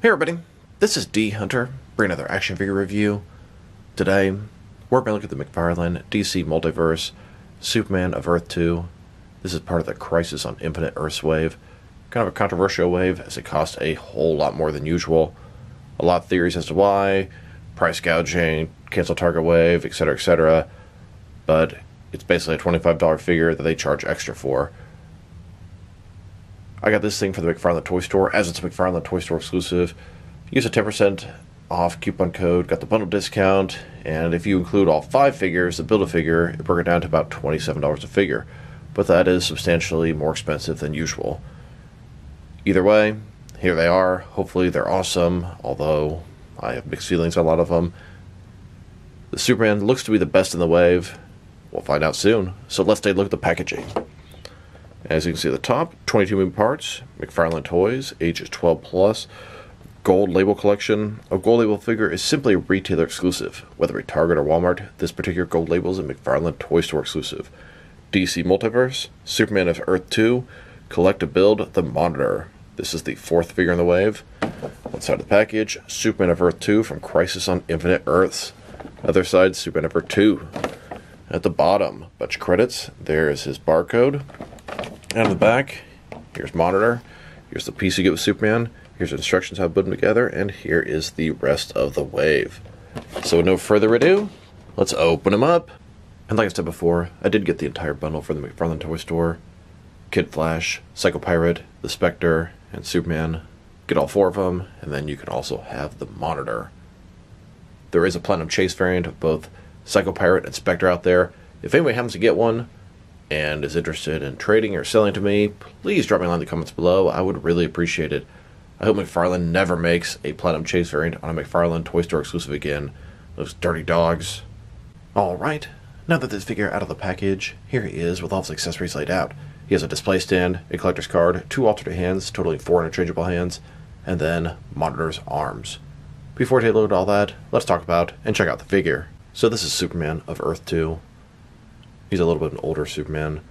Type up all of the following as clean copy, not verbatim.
Hey everybody, this is D Hunter, bringing another action figure review. Today, we're going to look at the McFarlane DC Multiverse, Superman of Earth 2. This is part of the Crisis on Infinite Earths wave. Kind of a controversial wave, as it costs a whole lot more than usual. A lot of theories as to why, price gouging, cancel target wave, etc. But it's basically a $25 figure that they charge extra for. I got this thing for the McFarlane Toy Store, as it's a McFarlane Toy Store exclusive. Use a 10% off coupon code, got the bundle discount, and if you include all 5 figures, the Build-A-Figure, it broke it down to about $27 a figure. But that is substantially more expensive than usual. Either way, here they are. Hopefully they're awesome, although I have mixed feelings on a lot of them. The Superman looks to be the best in the wave. We'll find out soon. So let's take a look at the packaging. As you can see at the top, 22 moving parts, McFarlane Toys, ages 12 plus, gold label collection. A gold label figure is simply a retailer exclusive. Whether at Target or Walmart, this particular gold label is a McFarlane Toy Store exclusive. DC Multiverse, Superman of Earth 2, collect to build the Monitor. This is the 4th figure in the wave. One side of the package, Superman of Earth 2 from Crisis on Infinite Earths. Other side, Superman of Earth 2. At the bottom, bunch of credits. There's his barcode. And on the back, here's Monitor, here's the piece you get with Superman, here's instructions how to put them together, and here is the rest of the wave. So with no further ado, let's open them up. And like I said before, I did get the entire bundle from the McFarlane Toy Store. Kid Flash, Psycho Pirate, the Spectre, and Superman. Get all 4 of them, and then you can also have the Monitor. There is a Platinum Chase variant of both Psycho Pirate and Spectre out there. If anybody happens to get one, and is interested in trading or selling to me, please drop me a line in the comments below. I would really appreciate it. I hope McFarlane never makes a Platinum Chase variant on a McFarlane Toy Store exclusive again. Those dirty dogs. Alright, now that this figure out of the package, here he is with all his accessories laid out. He has a display stand, a collector's card, 2 alternate hands, totaling 4 interchangeable hands, and then Monitor's arms. Before we take a look at all that, let's talk about and check out the figure. So this is Superman of Earth 2. He's a little bit of an older Superman.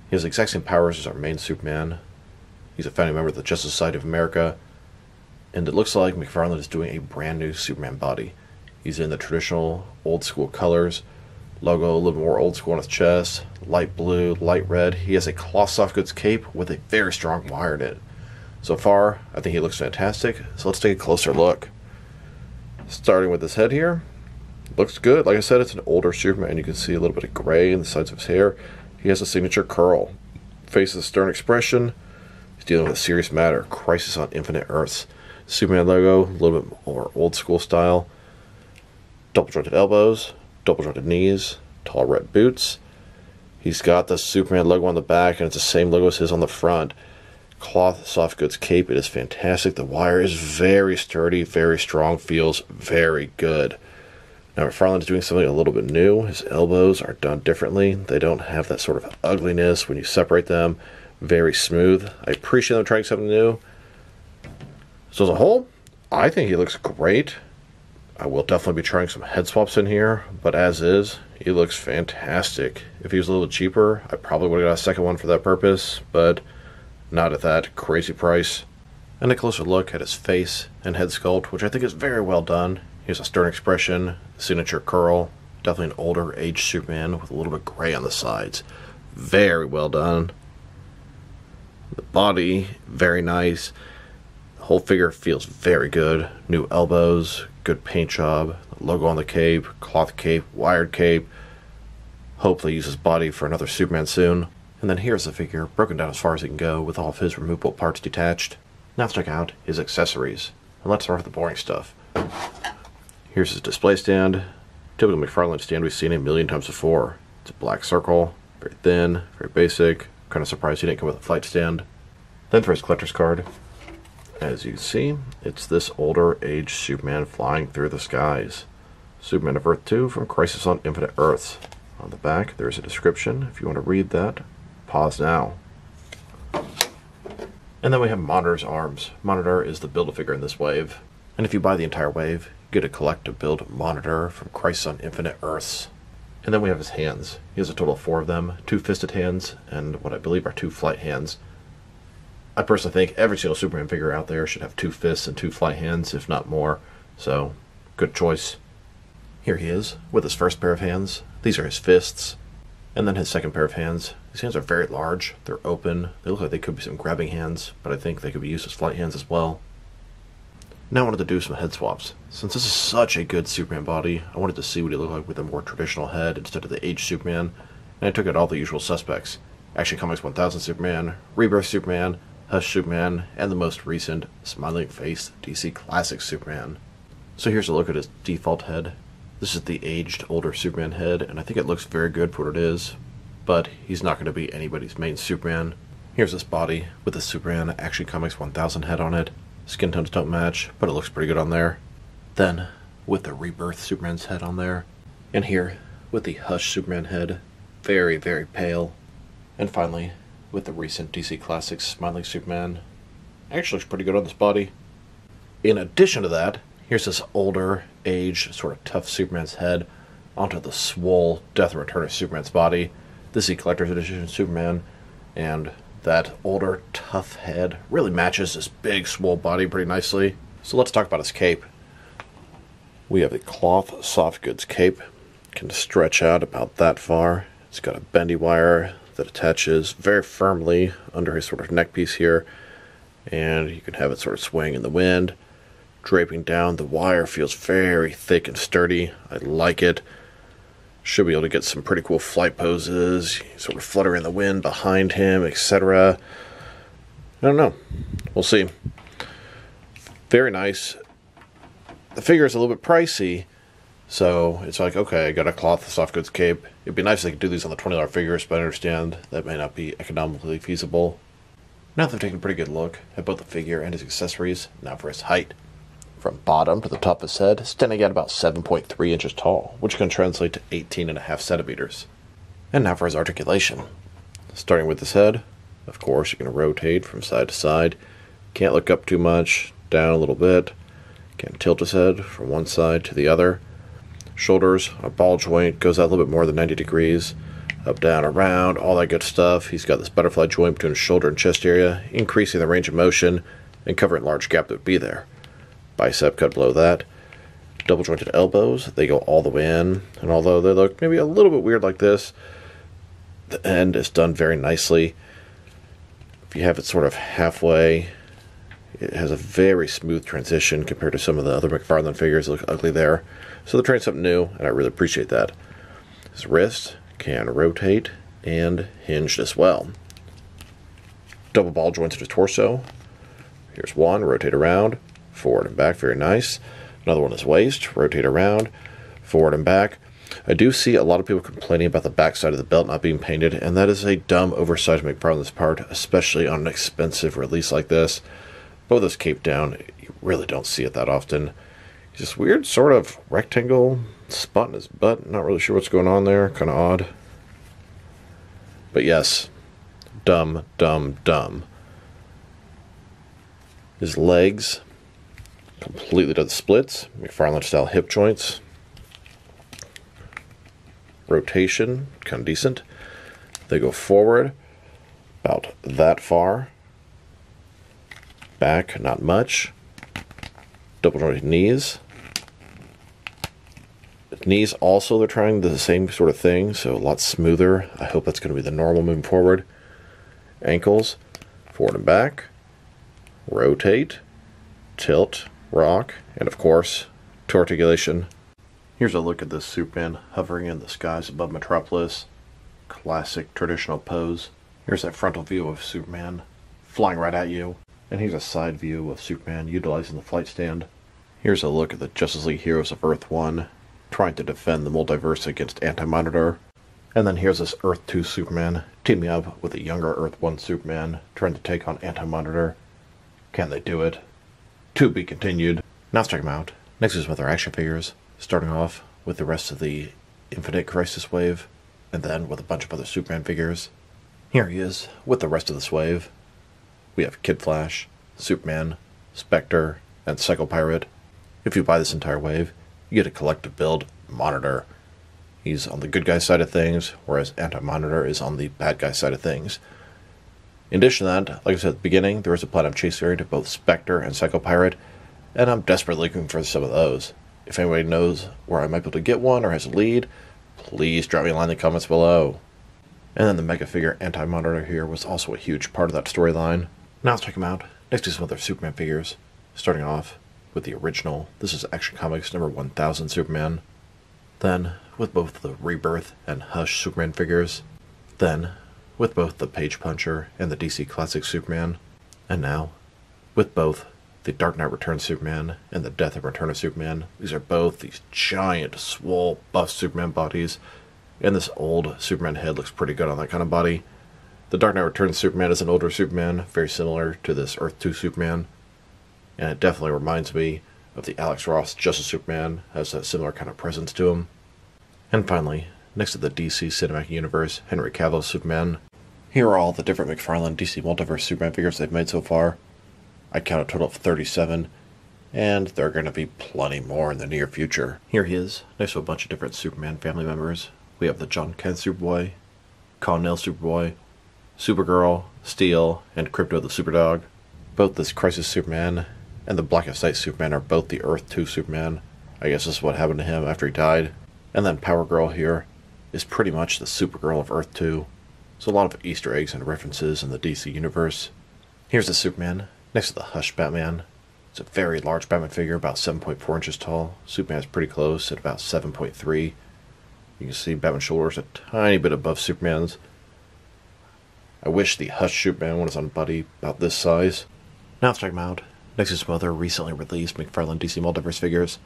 He has the exact same powers as our main Superman. He's a founding member of the Justice Society of America. And it looks like McFarlane is doing a brand new Superman body. He's in the traditional old school colors. Logo a little more old school on his chest. Light blue, light red. He has a cloth soft goods cape with a very strong wire in it. So far, I think he looks fantastic. So let's take a closer look. Starting with his head here. Looks good. Like I said, it's an older Superman. You can see a little bit of gray in the sides of his hair. He has a signature curl. Face is a stern expression. He's dealing with a serious matter. Crisis on Infinite Earths. Superman logo, a little bit more old school style. Double jointed elbows, double jointed knees, tall red boots. He's got the Superman logo on the back, and it's the same logo as his on the front. Cloth soft goods cape. It is fantastic. The wire is very sturdy, very strong, feels very good. Now McFarlane is doing something a little bit new. His elbows are done differently. They don't have that sort of ugliness when you separate them. Very smooth. I appreciate them trying something new. So as a whole, I think he looks great. I will definitely be trying some head swaps in here, but as is, he looks fantastic. If he was a little cheaper, I probably would have got a second one for that purpose, but not at that crazy price. And a closer look at his face and head sculpt, which I think is very well done. He has a stern expression, signature curl, definitely an older aged Superman with a little bit gray on the sides. Very well done. The body, very nice. The whole figure feels very good. New elbows, good paint job, logo on the cape, cloth cape, wired cape. Hopefully use his body for another Superman soon. And then here's the figure, broken down as far as he can go with all of his removable parts detached. Now let's check out his accessories. And let's start with the boring stuff. Here's his display stand. Typical McFarlane stand we've seen a million times before. It's a black circle, very thin, very basic. Kind of surprised he didn't come with a flight stand. Then for his collector's card, as you can see, it's this older age Superman flying through the skies. Superman of Earth 2 from Crisis on Infinite Earths. On the back, there's a description. If you want to read that, pause now. And then we have Monitor's arms. Monitor is the Build-A-Figure in this wave. And if you buy the entire wave, you get a collect to build Monitor from Crisis on Infinite Earths. And then we have his hands. He has a total of 4 of them, 2 fisted hands, and what I believe are 2 flight hands. I personally think every single Superman figure out there should have 2 fists and 2 flight hands, if not more. So, good choice. Here he is, with his first pair of hands. These are his fists. And then his second pair of hands. His hands are very large. They're open. They look like they could be some grabbing hands, but I think they could be used as flight hands as well. Now I wanted to do some head swaps. Since this is such a good Superman body, I wanted to see what he looked like with a more traditional head instead of the aged Superman, and I took out all the usual suspects. Action Comics 1000 Superman, Rebirth Superman, Hush Superman, and the most recent Smiling Face DC Classic Superman. So here's a look at his default head. This is the aged, older Superman head, and I think it looks very good for what it is, but he's not going to be anybody's main Superman. Here's this body with the Superman Action Comics 1000 head on it. Skin tones don't match, but it looks pretty good on there. Then, with the Rebirth Superman's head on there. And here, with the Hush Superman head. Very, very pale. And finally, with the recent DC Classics Smiling Superman. Actually looks pretty good on this body. In addition to that, here's this older, aged, sort of tough Superman's head onto the swole Death and Return of Superman's body. This is the Collector's Edition Superman, and that older, tough head really matches this big, swole body pretty nicely. So let's talk about his cape. We have a cloth soft goods cape. Can stretch out about that far. It's got a bendy wire that attaches very firmly under his sort of neck piece here, and you can have it sort of swaying in the wind. Draping down, the wire feels very thick and sturdy. I like it. Should be able to get some pretty cool flight poses, sort of flutter in the wind behind him, etc. I don't know. We'll see. Very nice. The figure is a little bit pricey, so it's like, okay, I got a cloth soft goods cape. It'd be nice if they could do these on the $20 figures, but I understand that may not be economically feasible. Now that I've taken a pretty good look at both the figure and his accessories, now for his height. From bottom to the top of his head, standing at about 7.3 inches tall, which can translate to 18.5 centimeters. And now for his articulation. Starting with his head, of course, you can rotate from side to side. Can't look up too much, down a little bit. Can tilt his head from one side to the other. Shoulders, a ball joint, goes out a little bit more than 90 degrees. Up, down, around, all that good stuff. He's got this butterfly joint between his shoulder and chest area, increasing the range of motion and covering a large gap that would be there. Bicep cut below that. Double jointed elbows, they go all the way in, and although they look maybe a little bit weird like this, the end is done very nicely. If you have it sort of halfway, it has a very smooth transition compared to some of the other McFarlane figures that look ugly there. So they're trying something new, and I really appreciate that. His wrist can rotate and hinged as well. Double ball joints at his torso. Here's one, rotate around. Forward and back, very nice. Another one is waist, rotate around, forward and back. I do see a lot of people complaining about the back side of the belt not being painted, and that is a dumb oversized McFarlane's part, especially on an expensive release like this. Both this cape down, you really don't see it that often. It's this weird sort of rectangle spot in his butt, not really sure what's going on there, kind of odd. But yes, dumb, dumb, dumb. His legs completely to the splits, McFarlane style hip joints. Rotation, kind of decent. They go forward about that far. Back, not much. Double jointed knees. Knees also, they're trying the same sort of thing, so a lot smoother. I hope that's going to be the normal moving forward. Ankles, forward and back. Rotate, tilt, rock, and of course, to articulation. Here's a look at this Superman hovering in the skies above Metropolis. Classic traditional pose. Here's that frontal view of Superman flying right at you. And here's a side view of Superman utilizing the flight stand. Here's a look at the Justice League Heroes of Earth 1 trying to defend the multiverse against Anti-Monitor. And then here's this Earth 2 Superman teaming up with a younger Earth 1 Superman trying to take on Anti-Monitor. Can they do it? To be continued. Now let's check them out. Next is with our action figures, starting off with the rest of the Infinite Crisis wave, and then with a bunch of other Superman figures. Here he is with the rest of this wave. We have Kid Flash, Superman, Spectre, and Psycho Pirate. If you buy this entire wave, you get a collective build Monitor. He's on the good guy side of things, whereas Anti-Monitor is on the bad guy side of things. In addition to that, like I said at the beginning, there is a Platinum Chase variant of both Spectre and Psycho Pirate, and I'm desperately looking for some of those. If anybody knows where I might be able to get one or has a lead, please drop me a line in the comments below. And then the Mega Figure Anti-Monitor here was also a huge part of that storyline. Now let's check them out next to some other Superman figures, starting off with the original. This is Action Comics number 1000 Superman. Then with both the Rebirth and Hush Superman figures. Then with both the Page Puncher and the DC Classic Superman. And now with both the Dark Knight Returns Superman and the Death and Return of Superman. These are both these giant, swole, buff Superman bodies. And this old Superman head looks pretty good on that kind of body. The Dark Knight Returns Superman is an older Superman, very similar to this Earth 2 Superman. And it definitely reminds me of the Alex Ross Justice Superman, has a similar kind of presence to him. And finally, next to the DC Cinematic Universe, Henry Cavill's Superman. Here are all the different McFarlane DC Multiverse Superman figures they've made so far. I count a total of 37, and there are going to be plenty more in the near future. Here he is, next to a bunch of different Superman family members. We have the John Kent Superboy, Connell Superboy, Supergirl, Steel, and Krypto the Superdog. Both this Crisis Superman and the Blackest Night Superman are both the Earth 2 Superman. I guess this is what happened to him after he died. And then Power Girl here is pretty much the Supergirl of Earth 2. So a lot of Easter eggs and references in the DC universe. Here's the Superman next to the Hush Batman. It's a very large Batman figure, about 7.4 inches tall. Superman is pretty close at about 7.3. You can see Batman's shoulders a tiny bit above Superman's. I wish the Hush Superman one was on a body about this size. Now let's check him out next to some other recently released McFarlane DC Multiverse figures.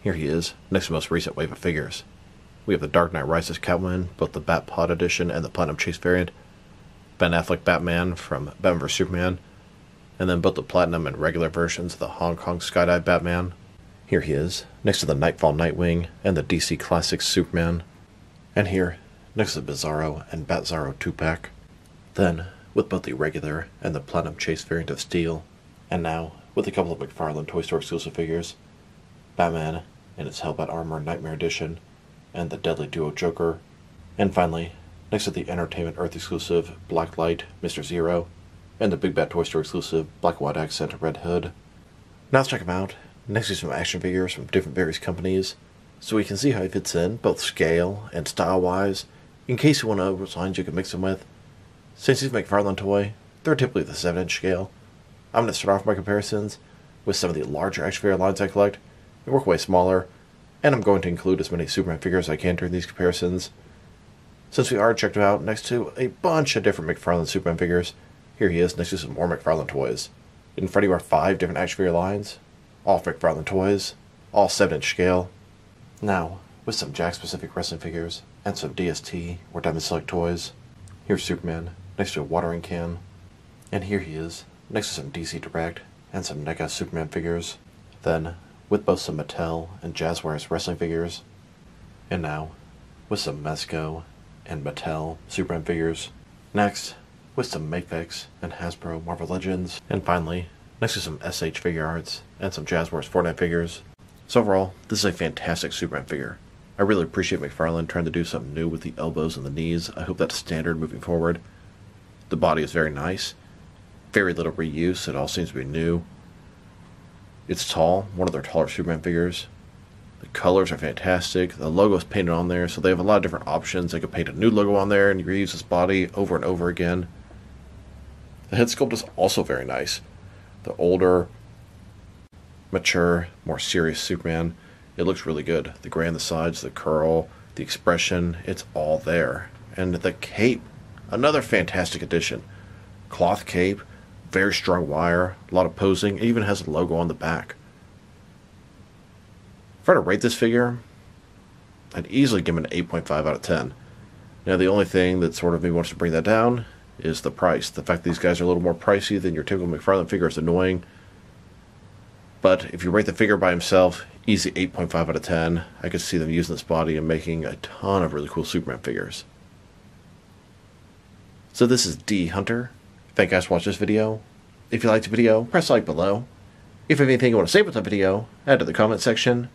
Here he is, next to the most recent wave of figures. We have the Dark Knight Rises Catwoman, both the Bat Pod edition and the Platinum Chase variant. Ben Affleck Batman from Batman vs Superman. And then both the Platinum and regular versions of the Hong Kong Skydive Batman. Here he is, next to the Nightfall Nightwing and the DC Classics Superman. And here, next to the Bizarro and Bat-Zaro 2-pack. Then, with both the regular and the Platinum Chase variant of Steel. And now, with a couple of McFarlane Toy Store exclusive figures. Batman in its Hellbat Armor Nightmare Edition, and the Deadly Duo Joker. And finally, next to the Entertainment Earth exclusive Blacklight Mr. Zero, and the Big Bad Toy Store exclusive Black White Accent Red Hood. Now let's check them out, next to some action figures from different various companies, so we can see how he fits in, both scale and style-wise, in case you want to know which lines you can mix them with. Since he's a McFarlane toy, they're typically the 7-inch scale. I'm going to start off my comparisons with some of the larger action figure lines I collect, and work way smaller, and I'm going to include as many Superman figures as I can during these comparisons. Since we already checked him out next to a bunch of different McFarlane Superman figures, here he is next to some more McFarlane toys. In front of you are 5 different action figure lines, all McFarlane toys, all 7-inch scale. Now, with some Jack-specific wrestling figures, and some DST or Diamond Select toys, here's Superman next to a watering can, and here he is next to some DC Direct and some NECA Superman figures. Then, with both some Mattel and Jazzwares wrestling figures, and now with some Mezco and Mattel Superman figures. Next, with some Mafex and Hasbro Marvel Legends, and finally, next to some SH figure arts and some Jazzwares Fortnite figures. So overall, this is a fantastic Superman figure. I really appreciate McFarlane trying to do something new with the elbows and the knees. I hope that's standard moving forward. The body is very nice. Very little reuse, it all seems to be new. It's tall, one of their taller Superman figures. The colors are fantastic. The logo is painted on there, so they have a lot of different options. They could paint a new logo on there and reuse this body over and over again. The head sculpt is also very nice. The older, mature, more serious Superman, it looks really good. The gray on the sides, the curl, the expression, it's all there. And the cape, another fantastic addition. Cloth cape, very strong wire, a lot of posing. It even has a logo on the back. If I were to rate this figure, I'd easily give it an 8.5 out of 10. Now the only thing that sort of maybe wants to bring that down is the price. The fact that these guys are a little more pricey than your typical McFarlane figure is annoying. But if you rate the figure by himself, easy 8.5 out of 10. I could see them using this body and making a ton of really cool Superman figures. So this is D Hunter. Thank you guys for watching this video. If you liked the video, press like below. If you have anything you want to say about the video, add to the comment section.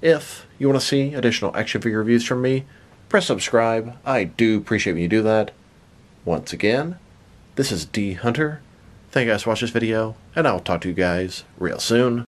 If you want to see additional action figure reviews from me, press subscribe. I do appreciate when you do that. Once again, This is D Hunter. Thank you guys for watching this video, and I'll talk to you guys real soon.